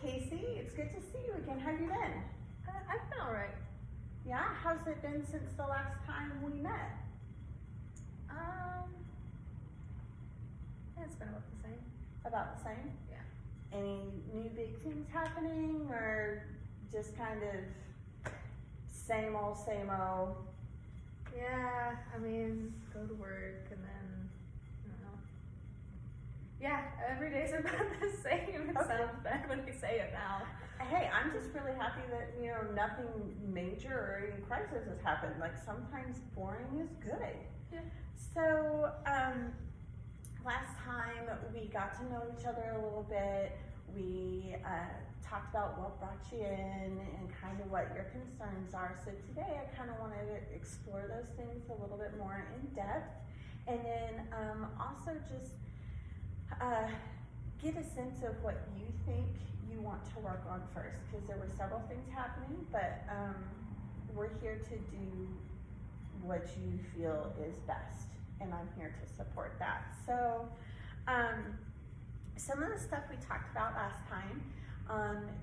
Casey, it's good to see you again. How you been? I've been alright. Yeah, how's it been since the last time we met? Yeah, it's been about the same. About the same? Yeah. Any new big things happening, or just kind of same old, same old? Yeah, I mean, go to work and then, I don't know. Yeah, every day's about the same. It sounds bad when we say it now. Hey, I'm just really happy that, nothing major or any crisis has happened. Like, sometimes boring is good. Yeah. So, last time we got to know each other a little bit. We talked about what brought you in and kind of what your concerns are. So today I kind of wanted to explore those things a little bit more in depth, and then also just get a sense of what you think you want to work on first, because there were several things happening, but we're here to do what you feel is best, and I'm here to support that. So some of the stuff we talked about last time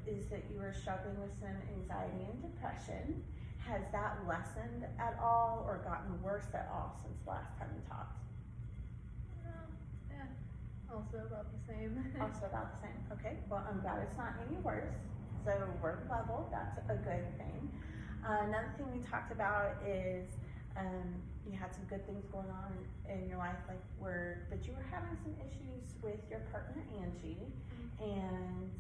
is that you were struggling with some anxiety and depression. Has that lessened at all or gotten worse at all since last time we talked? Yeah, also about the same. Also about the same. Okay, well, I'm glad it's not any worse. So we're level, that's a good thing. Another thing we talked about is you had some good things going on in your life, but you were having some issues with your partner, Angie, and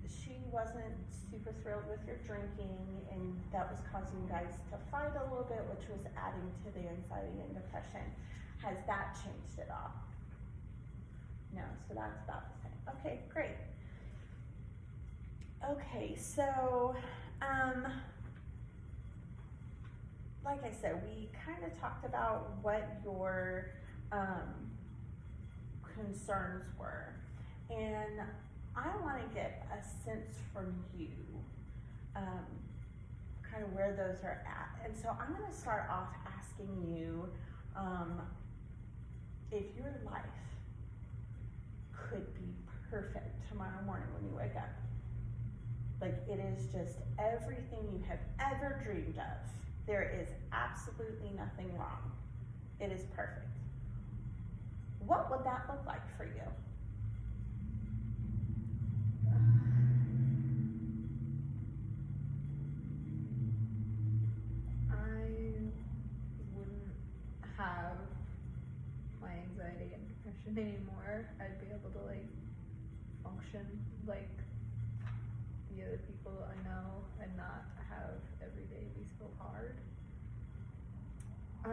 she wasn't super thrilled with your drinking, and that was causing you guys to fight a little bit, which was adding to the anxiety and depression. Has that changed at all? No, so that's about the same. Okay, great. Okay, so like I said, we kind of talked about what your concerns were, and I want to get a sense from you kind of where those are at. And so I'm going to start off asking you if your life could be perfect tomorrow morning when you wake up, like it is just everything you have ever dreamed of. There is absolutely nothing wrong. It is perfect. What would that look like for you? I wouldn't have my anxiety and depression anymore. I'd be able to function like the other people I know and not have every day be so hard. I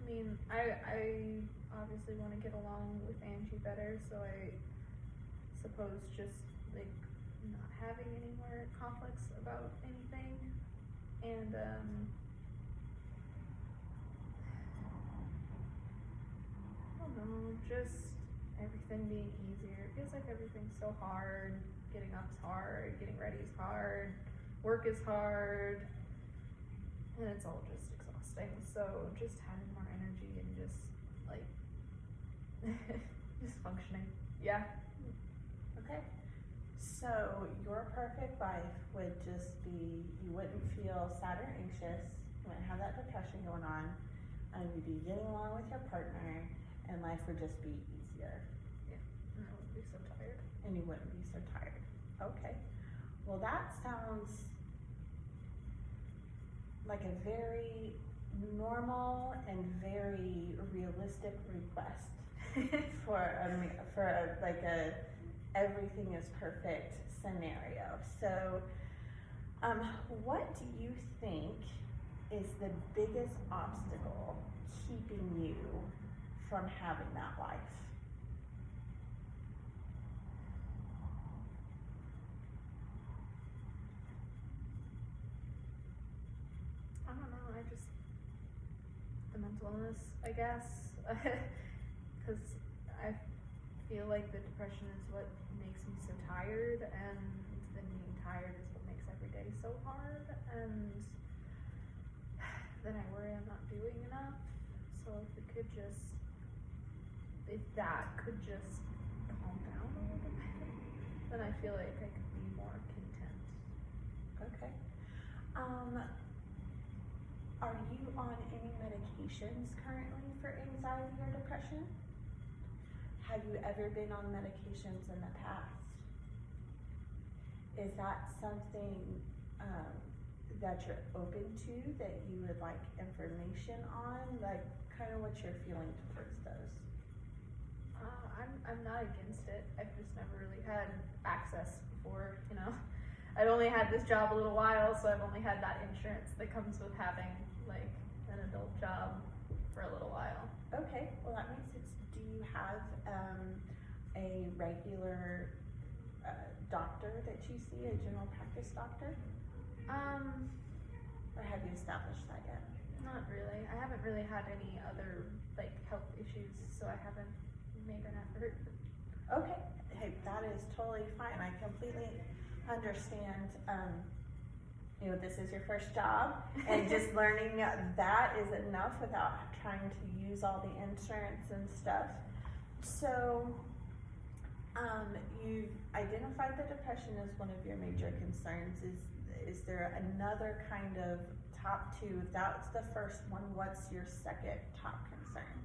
mean, I obviously want to get along with Angie better, so I suppose just not having any more conflicts about anything, and I don't know, just everything being easier. It feels like everything's so hard. Getting up's hard, getting ready is hard, work is hard, and it's all just exhausting. So just having more energy and just just functioning. Yeah. Okay. So your perfect life would just be, you wouldn't feel sad or anxious, you wouldn't have that depression going on, and you'd be getting along with your partner, and life would just be easier. Yeah. And I wouldn't be so tired. And you wouldn't be so tired. Okay. Well, that sounds like a very normal and very realistic request for a everything is perfect scenario. So, what do you think is the biggest obstacle keeping you from having that life? I don't know, the mental illness, I guess, because I feel like the depression is what makes me so tired, and then being tired is what makes every day so hard, and I'm not doing enough. So if that could just calm down a little bit, then I feel like I could be more content. Okay. Are you on any medications currently for anxiety or depression? Have you ever been on medications in the past? Is that something that you're open to, that you would like information on? Like, kind of what you're feeling towards those? I'm not against it. I've just never really had access before, you know. I've only had this job a little while, so I've only had that insurance that comes with having like an adult job for a little while. Okay, well that makes sense. Do you have a regular doctor that you see, a general practice doctor? Or have you established that yet? Not really. I haven't really had any other like health issues, so I haven't made an effort. Okay, hey, that is totally fine. I completely understand. You know, this is your first job, and just learning that is enough without trying to use all the insurance and stuff. So, you've identified the depression as one of your major concerns. Is there another kind of top two? If that's the first one, what's your second top concern?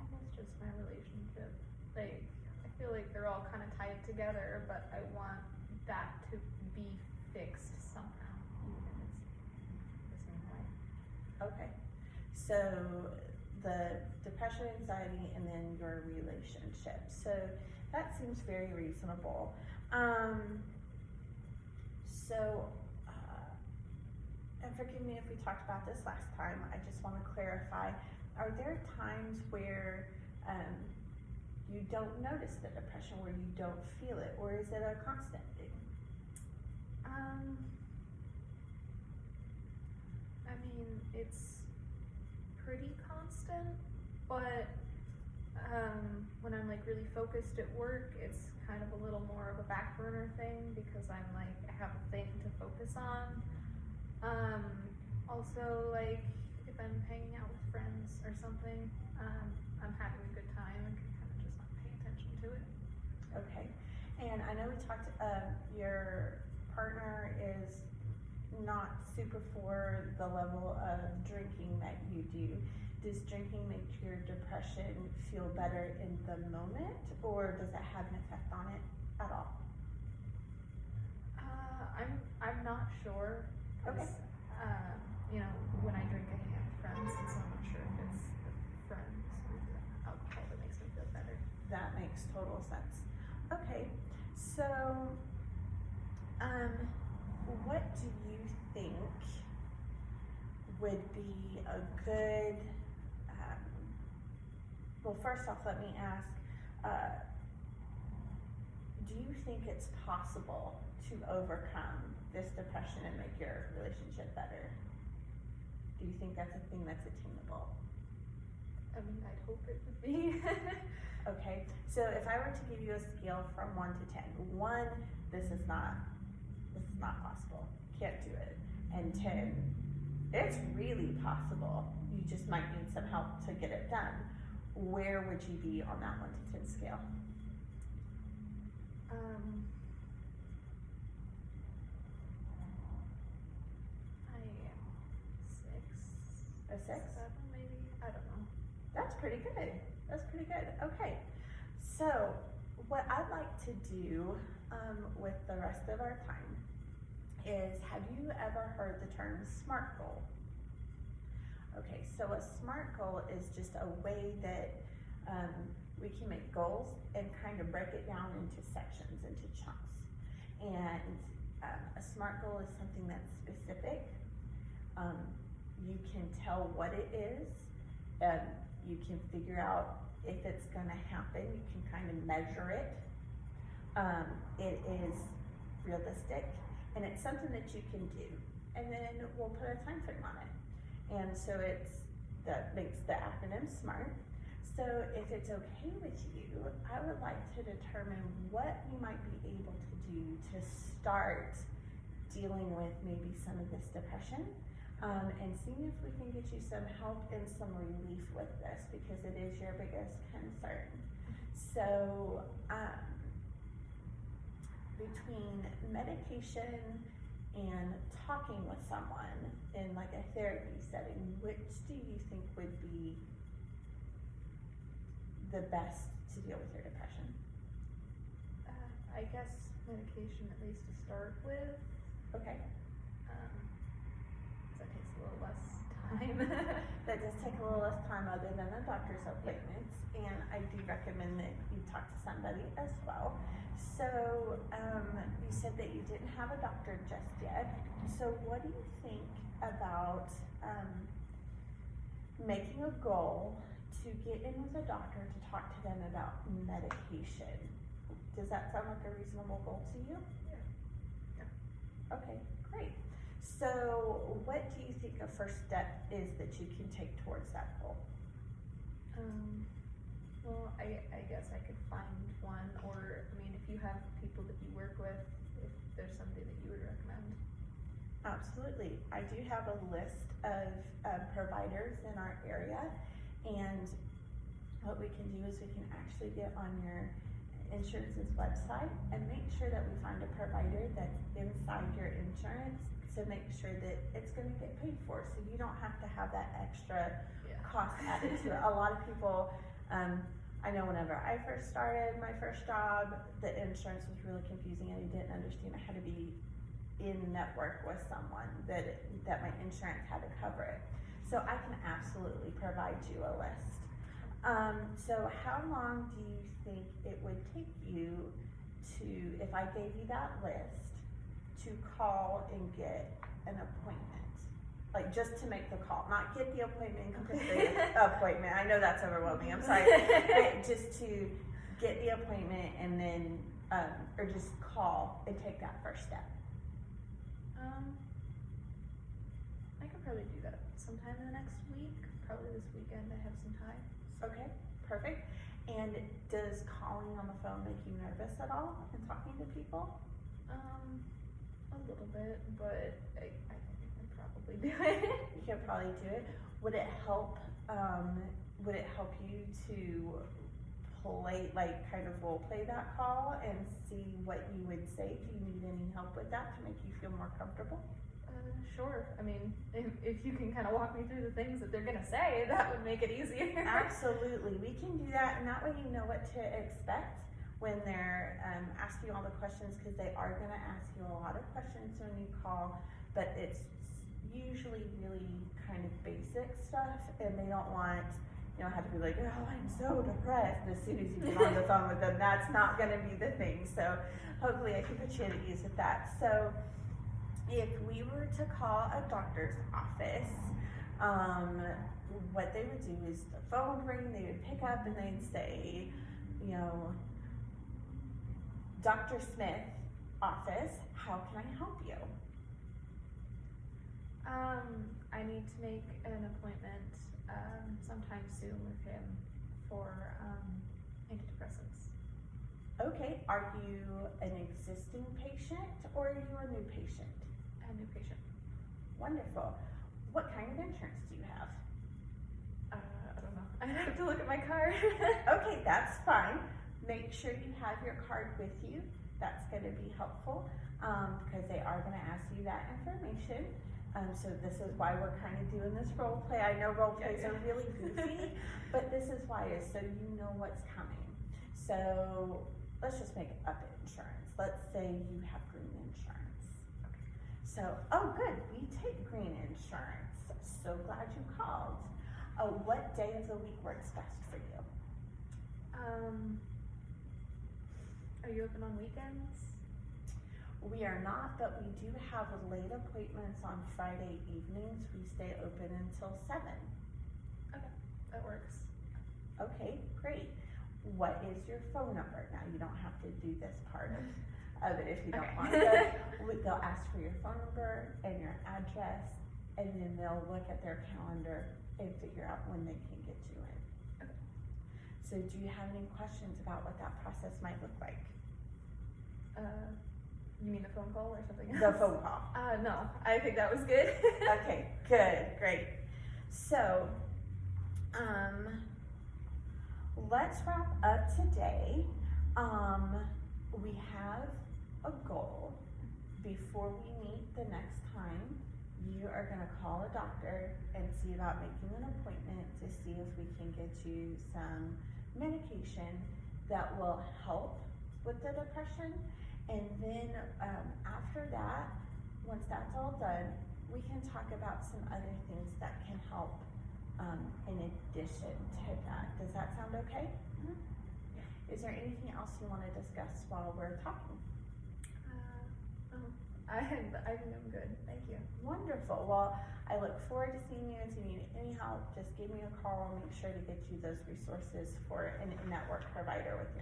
I guess just my relationship. Like, I feel like they're all kind of tied together, but I want that to be fixed somehow, even if it's the same way. Okay, so the depression, anxiety, and then your relationship. So that seems very reasonable. And forgive me if we talked about this last time, I just want to clarify, are there times where you don't notice the depression, where you don't feel it, or is it a constant thing? I mean, it's pretty constant, but when I'm like really focused at work, it's kind of a little more of a back burner thing because I'm like, I have a thing to focus on. Also, like, if I'm hanging out with friends or something, I'm having a good time and can kind of just not pay attention to it. Okay, and I know we talked, your partner is not super for the level of drinking that you do. Does drinking make your depression feel better in the moment, or does it have an effect on it at all? I'm not sure. Okay. You know, when I drink, I hang out with friends, and so I'm not sure if it's the friends or the alcohol that makes me feel better. That makes total sense. Okay, so, what do you think would be a good, well, first off, let me ask, do you think it's possible to overcome this depression and make your relationship better? Do you think that's a thing that's attainable? I mean, I'd hope it would be. Okay, so if I were to give you a scale from 1 to 10, 1, this is not possible, can't do it, and 10, it's really possible, you just might need some help to get it done, where would you be on that 1 to 10 scale? A 6? 7 maybe, I don't know. That's pretty good. That's pretty good. Okay. So, what I'd like to do with the rest of our time is, have you ever heard the term SMART goal? Okay, so a SMART goal is just a way that we can make goals and kind of break it down into sections, into chunks. And a SMART goal is something that's specific. You can tell what it is. You can figure out if it's going to happen. You can kind of measure it. It is realistic, and it's something that you can do. And then we'll put a time frame on it. And so that makes the acronym SMART. So if it's okay with you, I would like to determine what we might be able to do to start dealing with maybe some of this depression, and seeing if we can get you some help and some relief with this, because it is your biggest concern. So, between medication and talking with someone in like a therapy setting, which do you think would be the best to deal with your depression? I guess medication at least to start with. Okay. 'Cause that takes a little less time. That does take a little less time other than the doctor's appointments, and I do recommend that you talk to somebody as well. So, you said that you didn't have a doctor just yet. So what do you think about, making a goal to get in with a doctor to talk to them about medication? Does that sound like a reasonable goal to you? Yeah. Okay, great. So what do you think a first step is that you can take towards that goal? Well, I guess I could find one, or, I mean, if you have people that you work with, if there's somebody that you would recommend. Absolutely. I do have a list of providers in our area, and what we can do is we can actually get on your insurance's website and make sure that we find a provider that's inside your insurance to make sure that it's going to get paid for, so you don't have to have that extra cost added to it. A lot of people, I know whenever I first started my first job, the insurance was really confusing and I didn't understand I had to be in network with someone that my insurance had to cover it. So I can absolutely provide you a list. So how long do you think it would take you to, if I gave you that list, to call and get an appointment? Like, just to make the call, not get the appointment, complete the appointment. I know that's overwhelming, I'm sorry. But just to get the appointment and then, or just call and take that first step. I could probably do that sometime in the next week, probably this weekend. I have some time. Okay, perfect. And does calling on the phone make you nervous at all in talking to people? A little bit, but I think I can probably do it. You could probably do it. Would it help you to play, like, kind of role play that call and see what you would say? Do you need any help with that to make you feel more comfortable? Sure. I mean, if you can kind of walk me through the things that they're gonna say, that would make it easier. Absolutely, we can do that, and that way you know what to expect when they're asking you all the questions, because they are gonna ask you a lot of questions when you call, but it's usually really kind of basic stuff, and they don't want, you know, have to be like, oh, I'm so depressed as soon as you get on the phone with them. That's not gonna be the thing, so hopefully I can put you at ease with that. So if we were to call a doctor's office, what they would do is the phone would ring, they would pick up and they'd say, you know, Dr. Smith office, how can I help you? I need to make an appointment sometime soon with him for antidepressants. Okay, are you an existing patient or are you a new patient? A new patient. Wonderful. What kind of insurance do you have? I don't know. I'd have to look at my card. Okay, that's fine. Make sure you have your card with you. That's going to be helpful because they are going to ask you that information. So this is why we're kind of doing this role play. I know role plays are really goofy, but this is why, is so you know what's coming. So let's just make up insurance. Let's say you have green insurance. Okay. So, oh good, we take green insurance. So glad you called. What day of the week works best for you? Are you open on weekends? We are not, but we do have late appointments on Friday evenings. We stay open until 7. Okay, that works. Okay, great. What is your phone number? Now, you don't have to do this part of it if you don't want to. They'll ask for your phone number and your address, and then they'll look at their calendar and figure out when they can get you in. Okay. So do you have any questions about what that process might look like? You mean the phone call or something else? The phone call. No, I think that was good. Okay, good, great. So, let's wrap up today. We have a goal. Before we meet the next time, you are gonna call a doctor and see about making an appointment to see if we can get you some medication that will help with the depression. And then after that, once that's all done, we can talk about some other things that can help in addition to that. Does that sound okay? Mhm. Is there anything else you want to discuss while we're talking? I think I'm good. Thank you. Wonderful. Well, I look forward to seeing you, and if you need any help, just give me a call. I'll make sure to get you those resources for an in-network provider with your